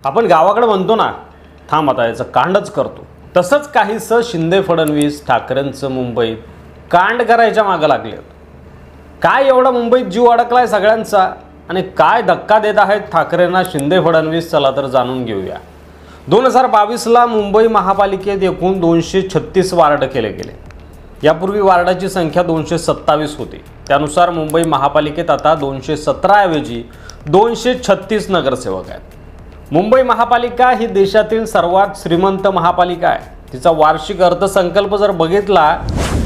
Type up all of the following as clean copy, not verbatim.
आपण गावाकडे म्हणतो ना, थांब आता याचं कांडच करतो, तसंच काहीसं शिंदे फडणवीस ठाकरेंचं मुंबईत कांड करायच्या मागे लागले। काय एवढा मुंबईत जीव अडकलाय सगळ्यांचा आणि काय धक्का देत आहेत ठाकरेंना शिंदे फडणवीस, चला तर जाणून घेऊया। 2022ला मुंबई महापालिकेत एकूण 236 वार्ड केले गेले। यापूर्वी वार्डाची संख्या 227 होती। त्यानुसार मुंबई महापालिकेत आता 217 ऐवजी 236 नगरसेवक आहेत। मुंबई महापालिका ही देशातील सर्वात श्रीमंत महापालिका आहे। तिचा वार्षिक अर्थसंकल्प जर बघितला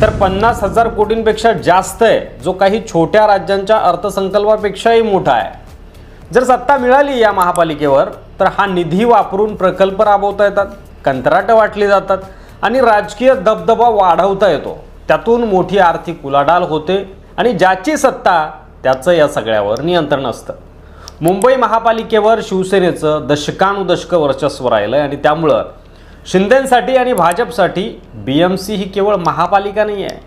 तर 50,000 कोटींपेक्षा जास्त आहे, जो काही छोट्या राज्यांच्या अर्थसंकल्पापेक्षाही मोठा आहे। जर सत्ता मिळाली या महापालिकेवर तर हा निधी वापरून प्रकल्प राबवता येतात, कंत्राटं वाटली जातात आणि राजकीय दबदबा वाढवता येतो। त्यातून मोठी आर्थिक उलाढाल होते आणि ज्याची सत्ता त्याचं या सगळ्यावर नियंत्रण असतं। मुंबई महापालिकेवर शिवसेनेचं दशकानुदशक वर्चस्व राहिलं आणि त्यामुळे शिंदेंसाठी आणि भाजपसाठी बीएमसी ही केवळ महापालिका नाही आहे,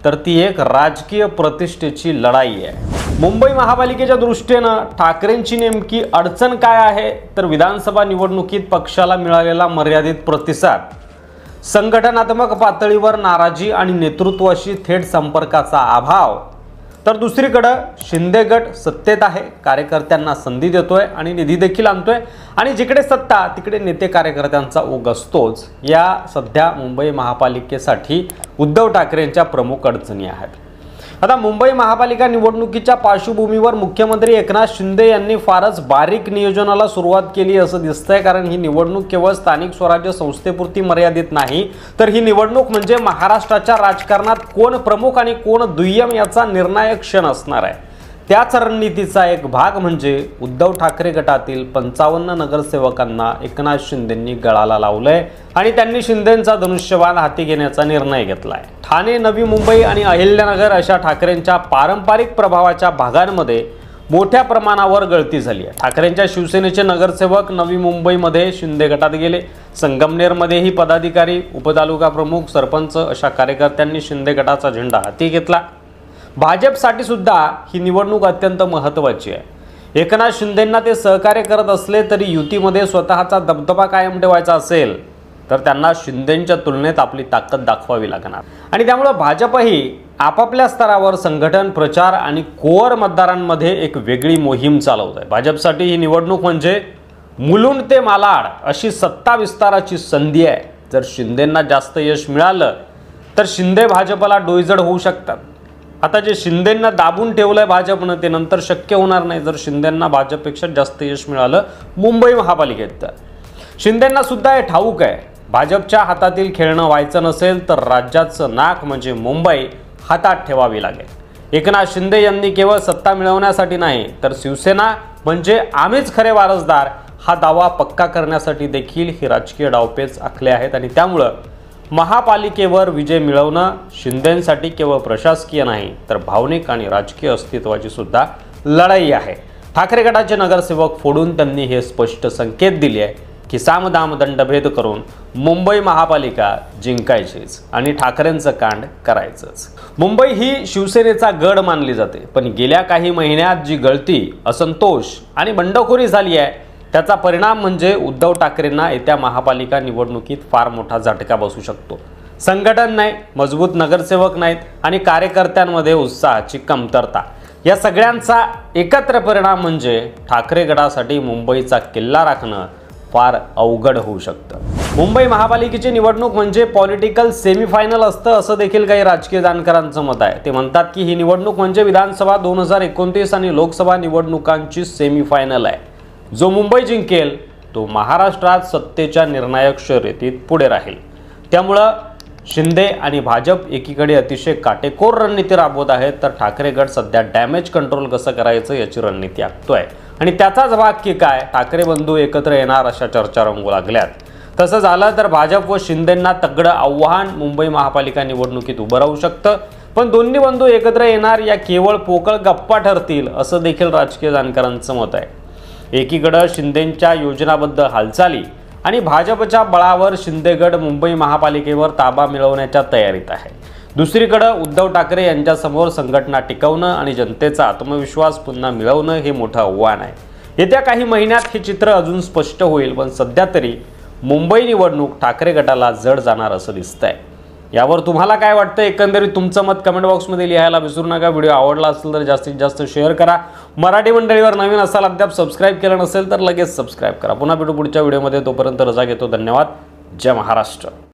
तर ती एक राजकीय प्रतिष्ठेची लढाई आहे। मुंबई महापालिकेच्या दृष्टीने ठाकरेंची नेमकी अडचण काय आहे तर विधानसभा निवडणुकीत पक्षाला मिळालेला मर्यादित प्रतिसाद, संघटनात्मक पातळीवर नाराजी आणि नेतृत्वाशी थेट संपर्काचा अभाव। तर दुसरीकडे शिंदे गट सत्तेत आहे, कार्यकर्त्यांना संधी देतोय आणि निधी देखील आणतोय आणि जिकडे सत्ता तिकडे नेते कार्यकर्त्यांचा ओघ असतोच। या सध्या मुंबई महापालिकेसाठी उद्धव ठाकरेंच्या प्रमुख अडचणी आहेत। आता मुंबई महापालिका निवडणुकीच्या पार्श्वभूमीवर मुख्यमंत्री एकनाथ शिंदे यांनी फारच बारीक नियोजनाला सुरुवात केली असं दिसतंय, कारण ही निवडणूक केवळ स्थानिक स्वराज्य संस्थेपुरती मर्यादित नाही, तर ही निवडणूक म्हणजे महाराष्ट्राच्या राजकारणात कोण प्रमुख आणि कोण दुय्यम याचा निर्णायक क्षण असणार आहे। त्याच रणनीतीचा एक भाग म्हणजे उद्धव ठाकरे गटातील 55 नगरसेवकांना एकनाथ शिंदेंनी गळाला लावलंय आणि त्यांनी शिंदेंचा धनुष्यबाण हाती घेण्याचा निर्णय घेतलाय। ठाणे, नवी मुंबई आणि अहिल्यानगर अशा ठाकरेंच्या पारंपरिक प्रभावाच्या भागांमध्ये मोठ्या प्रमाणावर गळती झाली आहे। ठाकरेंच्या शिवसेनेचे नगरसेवक नवी मुंबईमध्ये शिंदे गटात गेले। संगमनेरमध्येही पदाधिकारी, उपतालुका प्रमुख, सरपंच अशा कार्यकर्त्यांनी शिंदे गटाचा झेंडा हाती घेतला। भाजपसाठी सुद्धा ही निवडणूक अत्यंत महत्त्वाची आहे। एकनाथ शिंदेंना ते सहकार्य करत असले तरी युतीमध्ये स्वतःचा दबदबा कायम ठेवायचा असेल तर त्यांना शिंदेंच्या तुलनेत आपली ताकद दाखवावी लागणार आणि त्यामुळे भाजपही आपापल्या स्तरावर संघटन, प्रचार आणि कोअर मतदारांमध्ये एक वेगळी मोहीम चालवत आहे। भाजपसाठी ही निवडणूक म्हणजे मुलुंड ते मालाड अशी सत्ता विस्ताराची संधी आहे। जर शिंदेंना जास्त यश मिळालं तर शिंदे भाजपला डोईजड होऊ शकतात। आता जे शिंदेंना दाबून ठेवलंय भाजपनं ते नंतर शक्य होणार नाही जर शिंदेंना भाजपपेक्षा जास्त यश मिळालं मुंबई महापालिकेत। तर शिंदेंना सुद्धा हे ठाऊक आहे, भाजपच्या हातातील खेळणं व्हायचं नसेल तर राज्याचं नाक म्हणजे मुंबई हातात ठेवावी लागेल। एकनाथ शिंदे यांनी केवळ सत्ता मिळवण्यासाठी नाही तर शिवसेना म्हणजे आम्हीच खरे वारसदार हा दावा पक्का करण्यासाठी देखील ही राजकीय डावपेच आखले आहेत आणि त्यामुळे महापालिकेवर विजय मिळवणं शिंदेंसाठी केवळ प्रशासकीय नाही तर भावनिक आणि राजकीय अस्तित्वाची सुद्धा लढाई आहे। ठाकरे गटाचे नगरसेवक फोडून त्यांनी हे स्पष्ट संकेत दिले आहे की सामदाम दंडभेद करून मुंबई महापालिका जिंकायचीच आणि ठाकरेंचं कांड करायचंच। मुंबई ही शिवसेनेचा गड मानली जाते, पण गेल्या काही महिन्यात जी गळती, असंतोष आणि बंडखोरी झाली आहे त्याचा परिणाम म्हणजे उद्धव ठाकरेंना येत्या महापालिका निवडणुकीत फार मोठा झटका बसू शकतो। संघटन नाही, मजबूत नगरसेवक नाहीत आणि कार्यकर्त्यांमध्ये उत्साहाची कमतरता, या सगळ्यांचा एकत्र परिणाम म्हणजे ठाकरे गटासाठी मुंबईचा किल्ला राखणं फार अवघड होऊ शकतं। मुंबई महापालिकेची निवडणूक म्हणजे पॉलिटिकल सेमीफायनल असतं असं देखील काही राजकीय जाणकारांचं मत आहे। ते म्हणतात की ही निवडणूक म्हणजे विधानसभा 2029 आणि लोकसभा निवडणुकांची सेमीफायनल आहे। जो मुंबई जिंकेल तो महाराष्ट्रात सत्तेच्या निर्णायक शर्यतीत पुढे राहील। त्यामुळं शिंदे आणि भाजप एकीकडे अतिशय काटेकोर रणनीती राबवत आहेत तर ठाकरे गट सध्या डॅमेज कंट्रोल कसं करायचं याची रणनीती आखतोय आणि त्याचाच भाग की काय ठाकरे बंधू एकत्र येणार अशा चर्चा रंगू लागल्यात। तसं झालं तर भाजप व शिंदेंना तगडं आव्हान मुंबई महापालिका निवडणुकीत उभं राहू शकतं, पण दोन्ही बंधू एकत्र येणार या केवळ पोकळ गप्पा ठरतील असं देखील राजकीय जाणकारांचं मत आहे। एकीकडे शिंदेंच्या योजनाबद्ध हालचाली आणि भाजपच्या बळावर शिंदे गट मुंबई महापालिकेवर ताबा मिळवण्याच्या तयारीत आहे। दुसरीकडे उद्धव ठाकरे यांच्यासमोर संघटना टिकवणं आणि जनतेचा आत्मविश्वास पुन्हा मिळवणं हे मोठं आव्हान आहे। येत्या काही महिन्यात हे चित्र अजून स्पष्ट होईल, पण सध्या तरी मुंबई निवडणूक ठाकरे गटाला जड जाणार असं दिसतंय. यावर तुम्हाला काय वाटतं, एकंदरीत तुमचं मत कमेंट बॉक्समध्ये लिहायला विसरू नका. व्हिडिओ आवडला असेल तर जास्तीत जास्त शेअर करा. मराठी मंडळीवर नवीन असाल, अद्याप सबस्क्राईब केलं नसेल तर लगेच सबस्क्राईब करा. पुन्हा भेटू पुढच्या व्हिडिओमध्ये. तोपर्यंत रजा घेतो. धन्यवाद. जय महाराष्ट्र.